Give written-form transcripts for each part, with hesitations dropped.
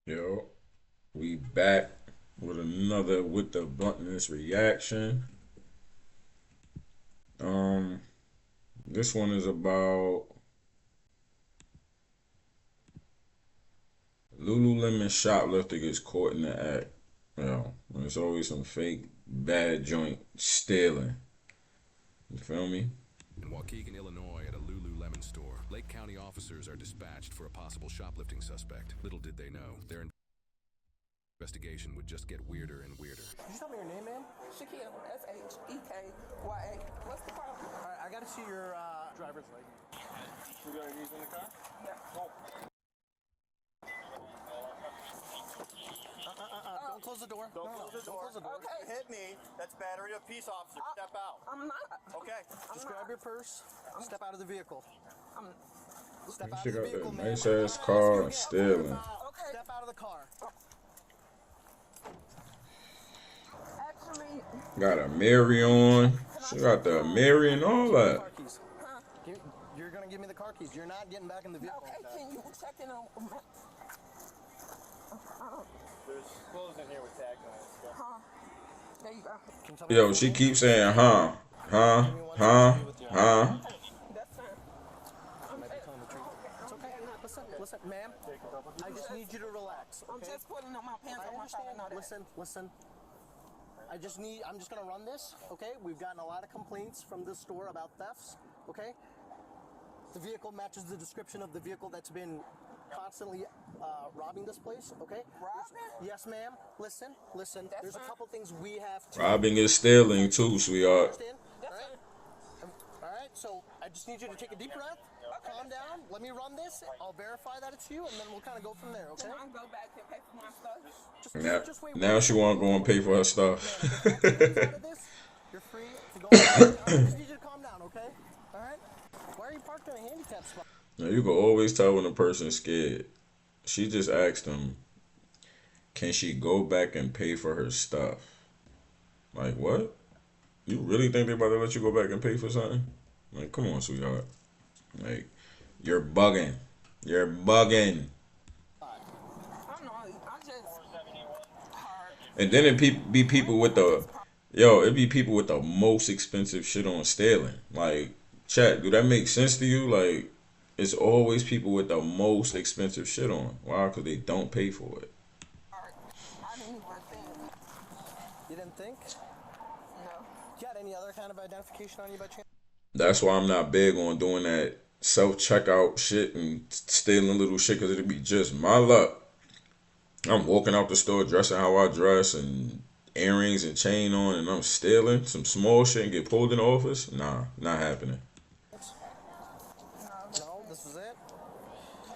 Yo, we back with another with the bluntness reaction. Um, this one is about Lululemon shoplifter gets caught in the act. There's always some fake bad joint stealing. You feel me? In Waukegan, Illinois, at a lululemon store, Lake County officers are dispatched for a possible shoplifting suspect. Little did they know, their investigation would just get weirder and weirder. Could you tell me your name, ma'am? Shakia, Shekya. What's the problem? All right, I got to see your driver's license. You got your keys in the car? Yeah. Go. Don't close the door. Don't close the door. Don't close the door. Okay. You hit me. That's battery of peace officer. Step out. I'm not. Okay. Just grab your purse. Step out of the vehicle. Step out She of the got vehicle, that ma'am. nice ass car and stealing. Okay. Step out of the car. Actually, Got a Mary on. She got the Mary and all that. Car keys. You're gonna give me the car keys. You're not getting back in the vehicle. okay, can you check in on There's clothes in here with tags on it. huh? There you go. Can you tell me Yo, your she name? keeps saying, huh. That's fine. I might be telling the truth. It's okay. Listen, ma'am. I just need you to relax. I'm Okay? just putting on my pants. I I want y'all to understand. know that. Listen. I'm just gonna run this, okay? We've gotten a lot of complaints from this store about thefts, okay? The vehicle matches the description of the vehicle that's been constantly robbing this place, okay? Robbing? Yes, ma'am. Listen. There's a fine. couple things we have to Robbing is stealing too, sweetheart. understand. All right, so I just need you to take a deep breath, calm down, let me run this, I'll verify that it's you, and then we'll kind of go from there, okay? Can I go back and pay for my stuff? Just wait. Now she want to go and pay for her stuff. Out of this, you're free to go. I just need you to calm down, okay? All right? Why are you parked in a handicap spot? Now you can always tell when a person's scared. She just asked him, can she go back and pay for her stuff? Like, what? You really think they about to let you go back and pay for something? Like, come on, sweetheart. Like, you're bugging. You're bugging. I know. I just heard. And then it be people with it'd be people with the most expensive shit on stealing. Like, chat, do that make sense to you? Like, it's always people with the most expensive shit on. Why? Because they don't pay for it. I didn't even think. You didn't think? No. You got any other kind of identification on you by chance? That's why I'm not big on doing that self-checkout shit and stealing little shit because it'd be just my luck. I'm walking out the store dressing how I dress and earrings and chain on and I'm stealing some small shit and get pulled in the office. Nah, not happening. No, this was it?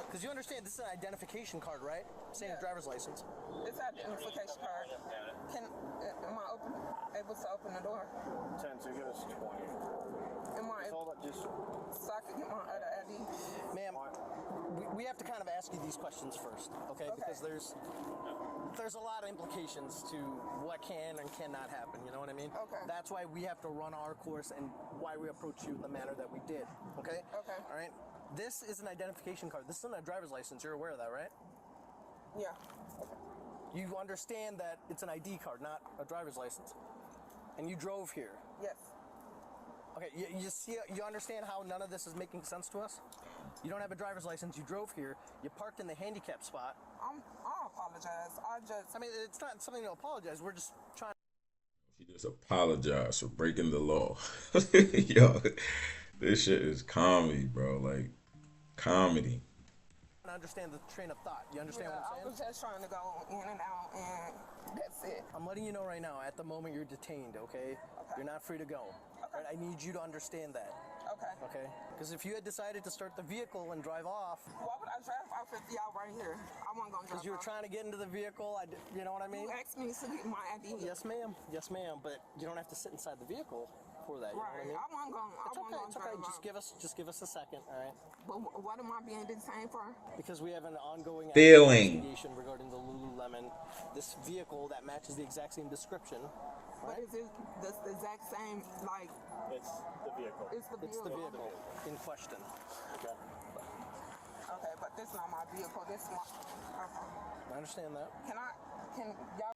Because you understand this is an identification card, right? Same as driver's license. It's identification card. Am I able to open the door? 10, so give us 20. Am I It's able all about just. so I can get my other ID? Ma'am, we have to kind of ask you these questions first, okay? Because there's a lot of implications to what can and cannot happen, you know what I mean? Okay. That's why we have to run our course and why we approach you in the manner that we did, okay? Okay. All right? This is an identification card. This isn't a driver's license. You're aware of that, right? Yeah. You understand that it's an ID card, not a driver's license. And you drove here. Yes. Okay, you understand how none of this is making sense to us? You don't have a driver's license, you drove here, you parked in the handicap spot. I apologize. I mean, it's not something to apologize, we're just trying She just apologized for breaking the law. Yo, this shit is comedy, bro. Like, comedy. to understand the train of thought. You understand Yeah, what I I'm was saying? just trying to go in and out, and that's it. I'm letting you know right now, at the moment you're detained, okay? You're not free to go. Right? I need you to understand that. Okay. Okay? Because if you had decided to start the vehicle and drive off, Why would I drive off if y'all right here? I wasn't gonna drive because you were off. trying to get into the vehicle, you know what I mean? You asked me to get my ID. Yes, ma'am. Yes, ma'am. But you don't have to sit inside the vehicle for that. You Right. know I wasn't gonna. what I mean? It's okay. drive Just off. give us a second, all right? But what am I being detained for? Because we have an ongoing Stealing. investigation regarding the Lululemon, this vehicle that matches the exact same description. But is it the exact same? Like It's the vehicle. it's the It's the vehicle. vehicle in question. Okay. Okay, but this not my vehicle. This my. Okay. I understand that. Can y'all?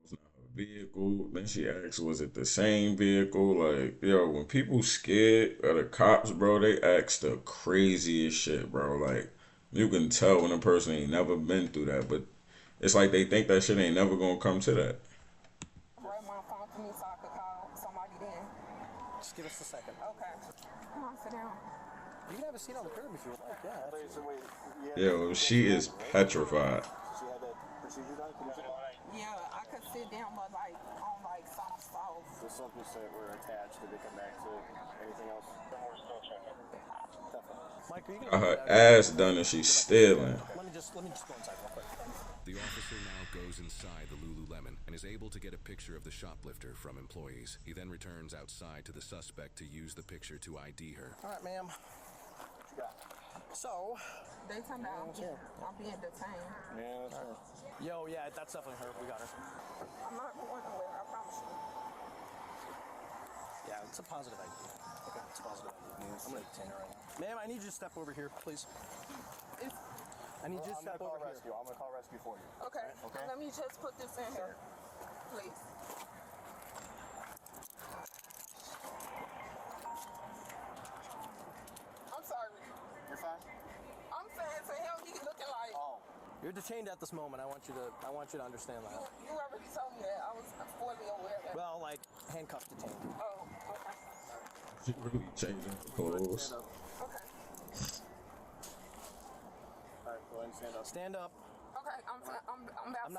It's not her vehicle. Then she asked, was it the same vehicle? Like, yo, when people scared of the cops, bro, they ask the craziest shit, bro. Like, you can tell when a person ain't never been through that, but it's like they think that shit ain't never gonna come to that. Write my phone for me so I could call somebody then. Just give us a second. Okay. Come on, sit down. You can have a seat on the curb if you would like. Yeah. Wait, so wait, Yo, she is petrified. She had that procedure done? Can you sit down? Yeah, I could sit down, but like on like some soft. So some percent were attached. Did they come back to anything else? We're still checking. Mike, are you Got gonna her ass done and she's stealing. Let me just go inside real quick. The officer now goes inside the Lululemon and is able to get a picture of the shoplifter from employees. He then returns outside to the suspect to use the picture to ID her. All right, ma'am. So, They tell me I'm being detained. Yeah, that's her. yo, yeah, that's definitely her. We got her. I'm not going nowhere, I promise you. Yeah, it's a positive ID. Okay, it's a positive ID. I'm gonna detain her right now. Ma'am, I need you to step over here, please. I need you to I'm step gonna call over here. rescue. I'm gonna call rescue for you. Okay. Okay. Let me just put this in here, please. I'm sorry. You're fine. I'm saying to him, he looking like Oh, You're detained at this moment. I want you to understand that. you already told me that. I was fully aware of that. Well, like handcuffed, detained. Oh, okay. She really changing her clothes. stand up. Okay. All right, go ahead and stand up. Stand up. Okay, I'm about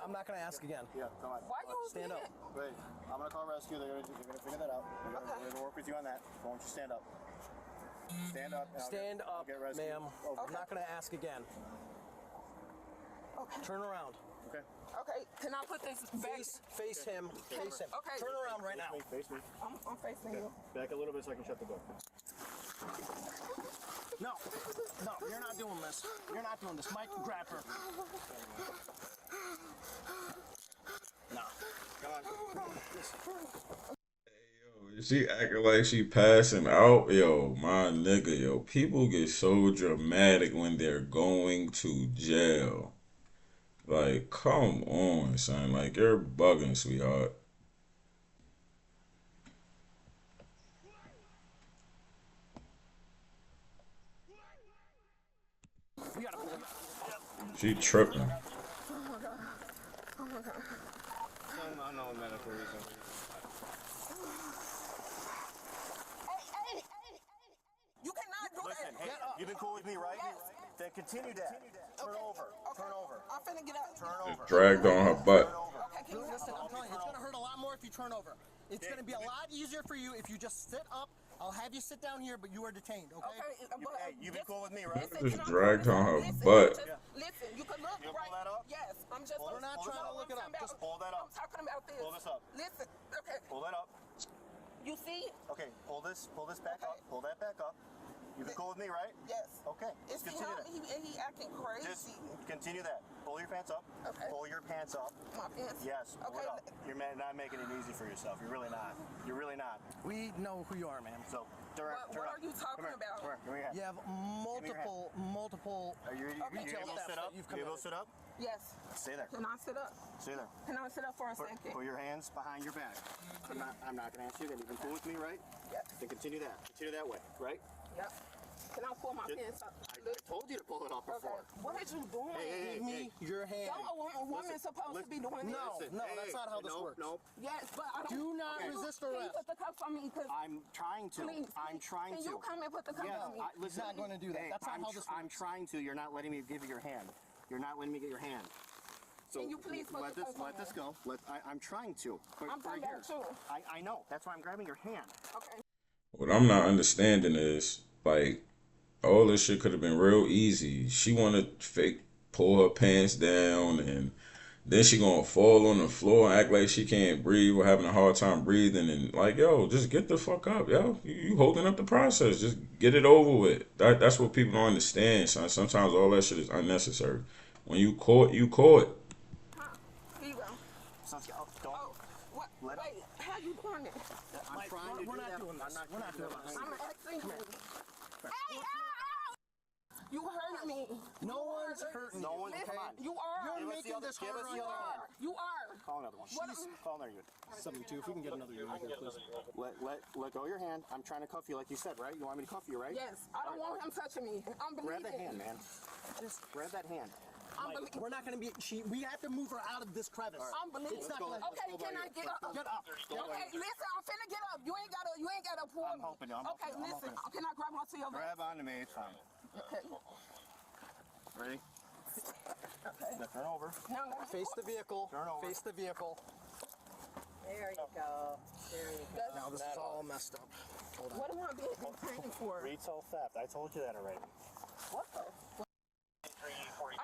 I'm not gonna ask again. Yeah, come on. Why you Stand up. Wait, I'm gonna call rescue. They're gonna figure that out. We're gonna work with you on that. Why don't you stand up? Stand up. and Stand I'll up, get rescue. ma'am. Oh, I'm not gonna ask again. Okay. Turn around. okay. Okay, can I put this back? Face him. Face him. Okay. Turn around right now. Face me. I'm facing you. Back a little bit so I can shut the door. No, you're not doing this. You're not doing this. Mike, grab her. No. Come on. Yo, she acting like she passing out. Yo, my nigga, yo, people get so dramatic when they're going to jail. Like, come on, son. Like, you're bugging, sweetheart. We gotta pull him. She tripping. Some unknown medical reason. You cannot do Listen, that. hey, you've been cool with me, right? Yes. Then continue that. Turn over. Turn over. I'm finna get up. Turn over. Dragged on her butt. Turn over. Okay, can you Listen, I'm telling you, it's gonna hurt a lot more if you turn over. It's gonna be a lot easier for you if you just sit up. I'll have you sit down here, but you are detained, okay? Okay, but Hey, you've been cool with me, right? Just dragged on her butt. Listen, you can look You right. pull that up? Yes, I'm just. We're not you trying know to look what it I'm up. talking Just about? pull that up. I'm talking about this. Pull this up. Listen, okay. Pull that up. You see? Okay, pull this back Okay. up. Pull that back up. You've been cool with me, right? Yes. Okay, It's let's him. continue that. He acting crazy. Just continue that. Pull your pants up. Okay. Pull your pants up. My pants. Yes, pull Okay. it up. You're not making it easy for yourself. You're really not. You're really not. We know who you are, ma'am. So, turn What up. are you talking Come here. about? Come here. Give me your hand. You have multiple Are you retail able to thefts sit that up? you've You able to committed. sit up? Yes. Stay there. Can I sit up? Stay there. Can I sit up for a second? Put your hands behind your back. I'm not gonna ask you again. You've been cool with me, right? Yes. Then continue that. Continue that way, right? Yep. Can I pull my pants up? I told you to pull it off Okay. before. What are you doing? Hey, Give me your hand. Don't a woman supposed to be doing this? No, Listen, no, hey, that's not how this nope, works. Nope. Yes, but I don't. Do not Can you- resist Can you arrest. put the cuffs on me? Cause I'm trying to. please, I'm trying can to. you come and put the cuffs Yes, on me? He's not going to do that. Hey, That's not how this I'm works. trying to. You're not letting me give you your hand. You're not letting me get your hand. So Can you please put let the this cuffs on let this me? go. I'm trying to. But I'm talking about you. I know. That's why I'm grabbing your hand. Okay. What I'm not understanding is, like, all this shit could have been real easy. She want to fake pull her pants down, and then she gonna fall on the floor and act like she can't breathe or having a hard time breathing. And like, yo, just get the fuck up, yo. You holding up the process. Just get it over with. That's what people don't understand, son. Sometimes all that shit is unnecessary. When you caught, you caught. Huh. Here you go. So don't. Oh, what? Let- Wait, how you doing it? I'm Mike, trying to we're do not that. doing this. I'm not We're not gonna do doing that. this. I'm asking you. Hey, You hurt me. No one's hurting. No one's Listen, come on. you are. You're making this give us harder on the you. other hand. You are. Call another one. What? Call another unit. 72. If we can get another unit here, please. Let go of your hand. I'm trying to cuff you like you said, right? You want me to cuff you, right? Yes. I don't want him touching me. I'm Grab bleeding. that hand, man. Just grab that hand. Mike, we're not going to be. We have to move her out of this crevice. I'm bleeding. It's not gonna- Okay, can I get up? Get up. Okay, listen, I'm finna get up. You ain't gotta pull I'm me. helping you, I'm okay, helping you, I'm listen. helping Can I grab onto your Grab onto me. It's fine. Okay. Ready? Okay. Now turn over. Now, Face the vehicle. Turn over. Face the vehicle. There you go. There you go. Now this is all messed up. Hold on. what am I being detained for? Retail theft. I told you that already. What the?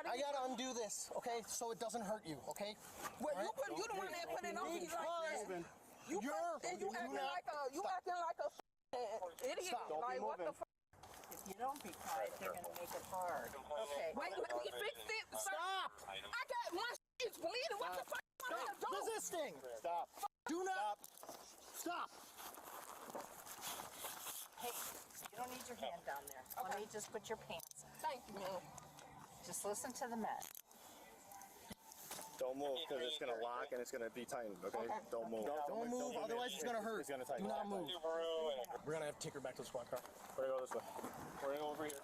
I gotta undo this, okay? So it doesn't hurt you, okay? Well, you the one that put it on me like that. You acting like a idiot. Don't be Like what the moving. fuck? If you don't be quiet, they're going to make it hard. Okay. Wait, let me fix it. Stop! I got my shit's bleeding. What the fuck am I Stop gonna do? resisting! Stop. Do not! Stop! Hey, you don't need your hand down there. Let me just put your pants on. Thank you, man. Just listen to the men. Don't move because it's going to lock and it's going to be tightened, okay? Don't move. Don't move, otherwise it's gonna hurt. It's going to tighten. Do not move. We're gonna have to take her back to the squad car. We're going to go this way. We're going to go over here.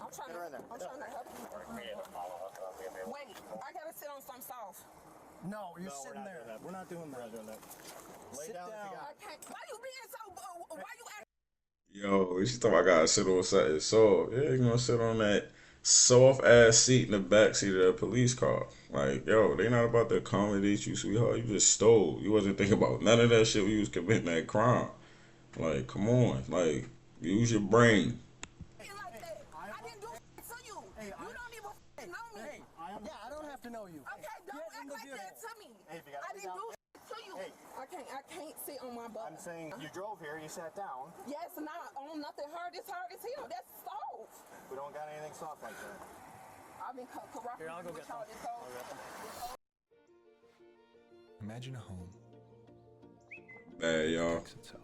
I'm trying Get her in there. I'm trying to help you. Wait, I gotta sit on some sauce. No, you're No, we're sitting not there. doing that. We're not doing We're that. not doing that. Lay Sit down if you down. got I can't. Why you being so? Why you acting? Yo, she thought I gotta sit on something soft. Yeah, you gonna sit on that soft ass seat in the back seat of the police car. Like, yo, they not about to accommodate you, sweetheart. You just stole. You wasn't thinking about none of that shit when you was committing that crime. Like, come on. Like, use your brain. Like that. I didn't do shit to you. You don't even know me. Hey, yeah, I don't have to know you. Okay, don't Get in act the like vehicle. that to me. Hey, if you got I to didn't do shit to you. Hey. I can't sit on my butt. I'm saying you drove here, you sat down. Yes, not on nothing hard. It's hard as hell. That's soft. We don't got anything soft like that. I've been corrupted. Here, I'll go get them. Imagine a home Bad, y'all. fix itself.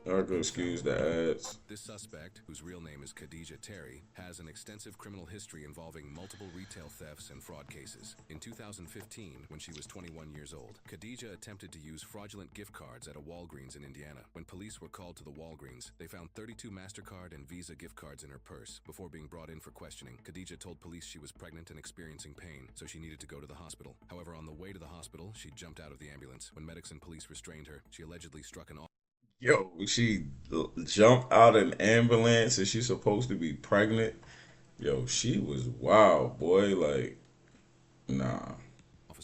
Y'all go excuse the ads. This suspect, whose real name is Khadija Terry, has an extensive criminal history involving multiple retail thefts and fraud cases. In 2015, when she was 21 years old, Khadija attempted to use fraudulent gift cards at a Walgreens in Indiana. When police were called to the Walgreens, they found 32 MasterCard and Visa gift cards in her purse. Before being brought in for questioning, Khadija told police she was pregnant and experiencing pain, so she needed to go to the hospital. However, on the way to the hospital, she jumped out of the ambulance. When medics and police restrained her, she allegedly struck an Yo, she jumped out of an ambulance and she's supposed to be pregnant. Yo, she was wild, boy. Like, nah.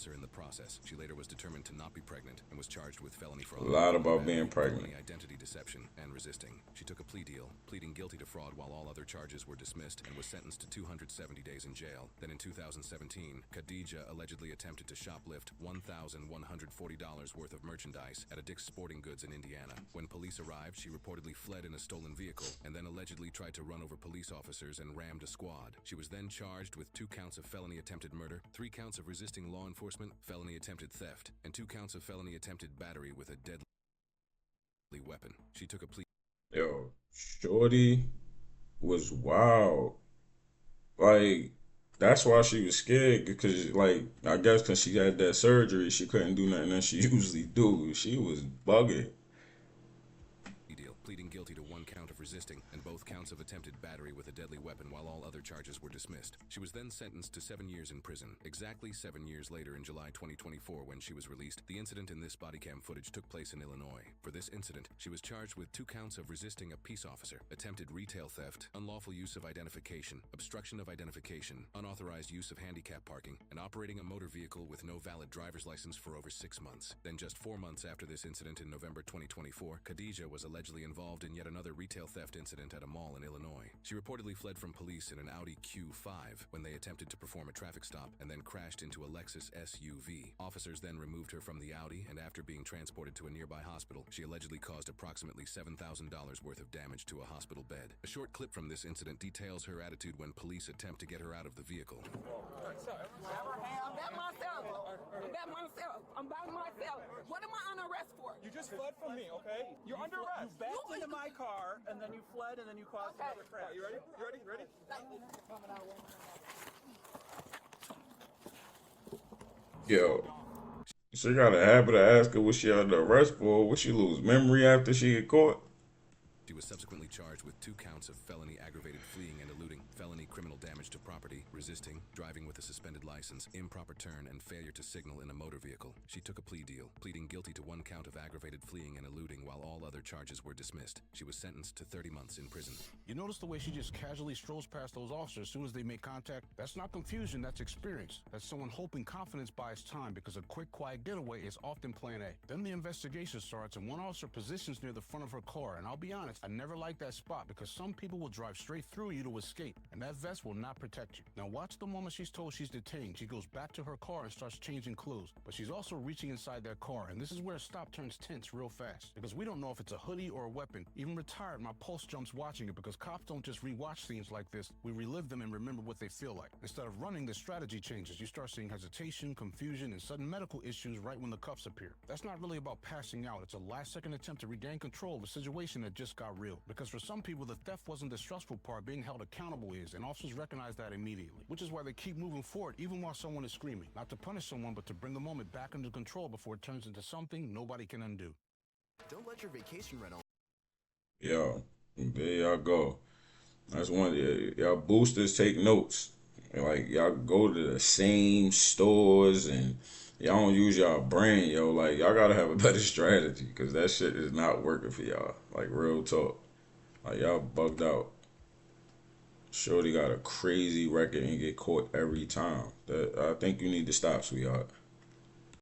officer in the process. She later was determined to not be pregnant and was charged with felony fraud. Lied about being pregnant. felony identity deception, and resisting. She took a plea deal, pleading guilty to fraud while all other charges were dismissed, and was sentenced to 270 days in jail. Then in 2017, Khadija allegedly attempted to shoplift $1,140 worth of merchandise at a Dick's Sporting Goods in Indiana. When police arrived, she reportedly fled in a stolen vehicle and then allegedly tried to run over police officers and rammed a squad. She was then charged with 2 counts of felony attempted murder, 3 counts of resisting law enforcement, felony attempted theft, and 2 counts of felony attempted battery with a deadly weapon. She took a plea. Yo, Shorty was wild. Like, that's why she was scared, because, like, I guess because she had that surgery, she couldn't do nothing that she usually do. She was bugging. Deal, pleading guilty to 1 count of resisting and both counts of attempted battery with a deadly weapon while all other charges were dismissed. She was then sentenced to 7 years in prison. Exactly 7 years later, in July 2024, when she was released, the incident in this body cam footage took place in Illinois. For this incident, she was charged with 2 counts of resisting a peace officer, attempted retail theft, unlawful use of identification, obstruction of identification, unauthorized use of handicap parking, and operating a motor vehicle with no valid driver's license for over 6 months. Then just 4 months after this incident in November 2024, Khadija was allegedly involved in yet another retail theft incident at a mall in Illinois. She reportedly fled from police in an Audi Q5 when they attempted to perform a traffic stop and then crashed into a Lexus SUV. Officers then removed her from the Audi, and after being transported to a nearby hospital, she allegedly caused approximately $7,000 worth of damage to a hospital bed. A short clip from this incident details her attitude when police attempt to get her out of the vehicle. That myself. have myself. I'm by myself. What am I under arrest for? You just fled from me, okay? You're under arrest. You backed into my car, and then you fled, and then you caused another crash. You ready? You ready? You ready? Yo, she got a habit of asking what she under arrest for. Would she lose memory after she get caught? She was subsequently charged with 2 counts of felony aggravated fleeing and eluding, felony criminal damage to property, resisting, driving with a suspended license, improper turn, and failure to signal in a motor vehicle. She took a plea deal, pleading guilty to 1 count of aggravated fleeing and eluding while all other charges were dismissed. She was sentenced to 30 months in prison. You notice the way she just casually strolls past those officers as soon as they make contact? That's not confusion, that's experience. That's someone hoping confidence buys time because a quick, quiet getaway is often plan A. Then the investigation starts and one officer positions near the front of her car, and I'll be honest, I never like that spot because some people will drive straight through you to escape, and that vest will not protect you. Now watch the moment she's told she's detained. She goes back to her car and starts changing clothes, but she's also reaching inside that car, and this is where a stop turns tense real fast because we don't know if it's a hoodie or a weapon. Even retired, my pulse jumps watching it because cops don't just rewatch scenes like this. We relive them and remember what they feel like. Instead of running, the strategy changes. You start seeing hesitation, confusion, and sudden medical issues right when the cuffs appear. That's not really about passing out. It's a last-second attempt to regain control of a situation that just got real. Because for some people, the theft wasn't the stressful part, being held accountable is, and officers recognize that immediately, which is why they keep moving forward even while someone is screaming. Not to punish someone, but to bring the moment back under control before it turns into something nobody can undo. Don't let your vacation rental. Yo, there y'all go. That's one. Y'all boosters take notes. Like, y'all go to the same stores and y'all don't use y'all brain, yo. Like, y'all gotta have a better strategy because that shit is not working for y'all. Like, real talk. Like, y'all bugged out. Shorty got a crazy record and get caught every time. I think you need to stop, sweetheart.